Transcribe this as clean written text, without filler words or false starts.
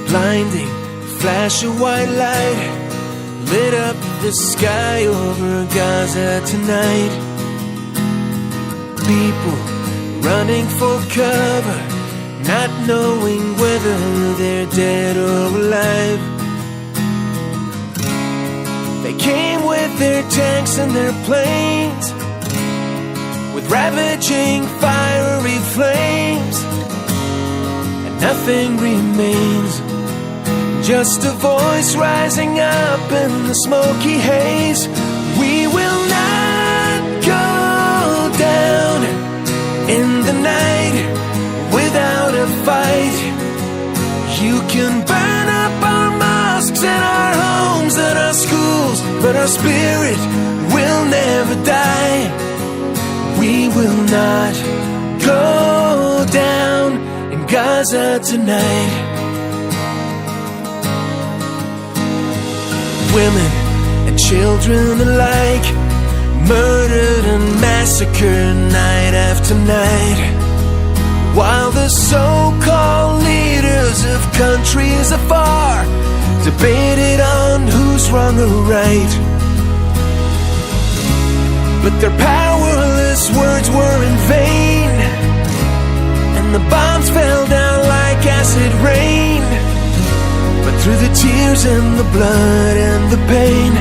blinding flash of white light lit up the sky over Gaza tonight. People running for cover, not knowing whether they're dead or alive. They came with their tanks and their planes, with ravaging fiery flames, and nothing remains, just a voice rising up in the smoky haze. We will not go down in the night without a fight. You can burn up our mosques and our homes and our schools, but our spirit will never die. We will not go down in Gaza tonight. Women and children alike, murdered and massacred night after night, while the so-called leaders of countries afar debated on who's wrong or right. But their powerless words were in vain, and the bombs fell down like acid rain. But through the tears and the blood and the pain,